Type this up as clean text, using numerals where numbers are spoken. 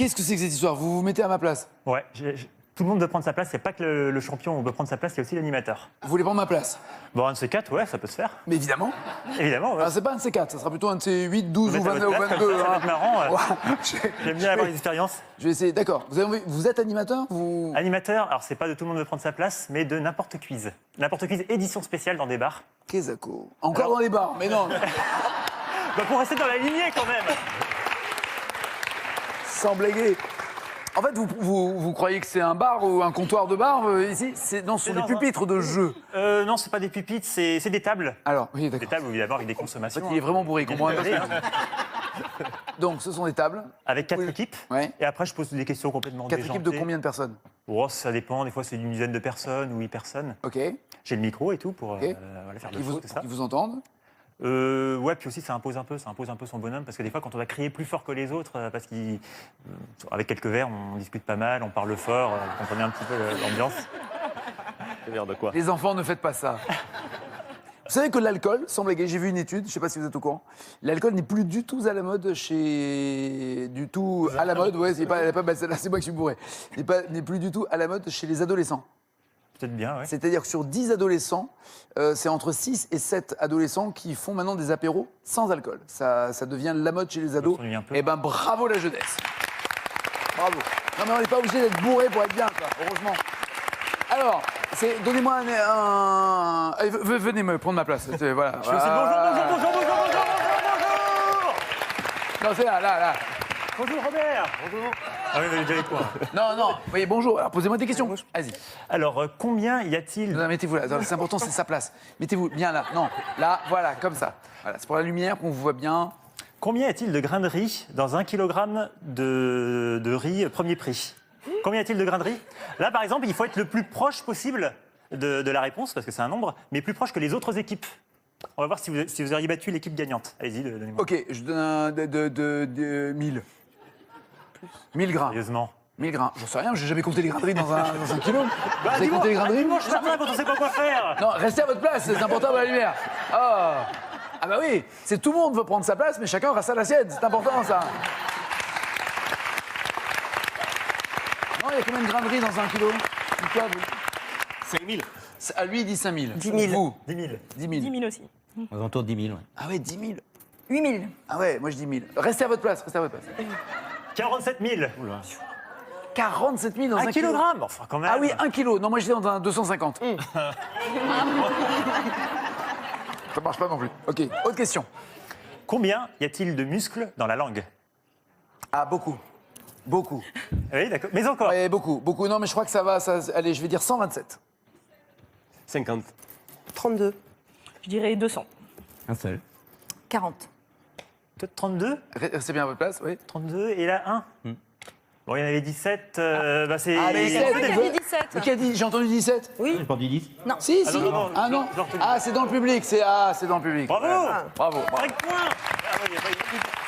Qu'est-ce que c'est que cette histoire? Vous vous mettez à ma place? Ouais, tout le monde veut prendre sa place. C'est pas que le champion veut prendre sa place, il y a aussi l'animateur. Vous voulez prendre ma place? Bon, un de ces quatre, ouais, ça peut se faire. Mais évidemment. Évidemment, ouais. Ah, c'est pas un de ces 4, ça sera plutôt un de ces 8, 12 ou Mettez à 22 ou votre place, 22. comme ça va être marrant. Ouais. J'aime bien avoir des expériences. Je vais essayer, d'accord. Vous êtes animateur? Animateur, alors c'est pas de tout le monde veut prendre sa place, mais de n'importe quiz. N'importe quiz édition spéciale dans des bars. Kezako. Encore Alors- dans les bars, mais non. Bah pour rester dans la lignée quand même. Sans blaguer. En fait, vous croyez que c'est un bar ou un comptoir de bar ici? Non, ce sont des dans un- pupitres de jeu. Non, c'est pas des pupitres, c'est des tables. Alors, oui, Des d'accord. tables évidemment avec des En consommations. fait, il est vraiment bourré, comprends. Donc, ce sont des tables. Avec 4 Oui. équipes. Ouais. Et après, je pose des questions complètement 4 déjantées. équipes de combien de personnes? Oh, ça dépend. Des fois, c'est une dizaine de personnes ou 8 personnes. Ok. J'ai le micro et tout pour Ok. voilà, faire Qui le vous, show, tout ça. qui vous entendent? Ouais, puis aussi, ça impose un peu son bonhomme, parce que des fois, quand on va crier plus fort que les autres, parce qu'avec quelques verres, on discute pas mal, on parle fort, vous comprenez un petit peu l'ambiance. De quoi? Les enfants, ne faites pas ça. Vous savez que l'alcool, sans blaguer, j'ai vu une étude, je ne sais pas si vous êtes au courant, l'alcool n'est plus du tout à la mode chez... Du tout à la mode, ouais, c'est pas celle-là, c'est moi qui suis bourré. N'est plus du tout à la mode chez les adolescents. Peut-être bien, ouais. C'est-à-dire que sur 10 adolescents, c'est entre 6 et 7 adolescents qui font maintenant des apéros sans alcool. Ça devient la mode chez les ados. s'ennuie un peu. Eh ben bravo la jeunesse. Bravo. Non mais on n'est pas obligé d'être bourré pour être bien, quoi, heureusement. Alors, donnez-moi un... Allez, venez me prendre ma place. Voilà. Je fais aussi bonjour. Non, c'est là. Bonjour Robert. Bonjour. Ah oui, vous avez déjà les points. Non. Oui, bonjour. Alors, posez-moi des questions. Vas-y. Alors, combien y a-t-il Non, mettez-vous là. C'est important, c'est sa place. Mettez-vous bien là. Non, là, voilà, comme ça. Voilà, c'est pour la lumière qu'on vous voit bien. Combien y a-t-il de grains de riz dans 1 kilogramme de riz premier prix? Combien y a-t-il de grains de riz? Là, par exemple, il faut être le plus proche possible de la réponse, parce que c'est un nombre, mais plus proche que les autres équipes. On va voir si vous auriez battu l'équipe gagnante. Allez-y, donnez-moi. Ok, je donne un de 1000. 1000 grains. Sérieusement. 1000 grains. J'en sais rien, j'ai jamais compté les grains de riz dans un kilo. Vous avez dis-moi, compté les grains de riz? dimanche matin, quand on sait pas quoi faire. Non, restez à votre place, c'est important pour la lumière. Oh. Ah bah oui, c'est tout le monde veut prendre sa place, mais chacun reste à la sienne. C'est important, ça. Non, il y a combien de grains de riz dans un kilo? Dites-toi, vous. 5000. Ah, lui, il dit 5000. 10 000. Vous? 10 000. 10 000. 10 000 aussi. Aux alentours de 10 000, ouais. Ah ouais, 10 000. 8 000. Ah ouais, moi je dis 1000. Restez à votre place, restez à votre place. 47 000. 47 000 dans un 1 kilo. kilogramme, enfin quand même. Ah oui, 1 kilo. Non, moi je dis dans un 250. Ça marche pas non plus. Ok, autre question. Combien y a-t-il de muscles dans la langue? Ah, beaucoup. Beaucoup. Oui, d'accord. Mais encore. Ouais, beaucoup. Non, mais je crois que ça va. Allez, je vais dire 127. 50. 32. Je dirais 200. Un seul. 40. Peut-être 32. Restez bien à votre place, oui. 32 et là 1. Bon, il y en avait 17. Bah c'est. Ah, mais C'est moi qui ai dit 17. Mais qui a dit? J'ai entendu 17. Oui. J'ai pas dit 10. Si, si. non, Ah non. je l'ai retenu. Ah, c'est dans le public. C'est dans le public. Bravo. Bravo. 5 points. Ah, ouais, il y a pas eu-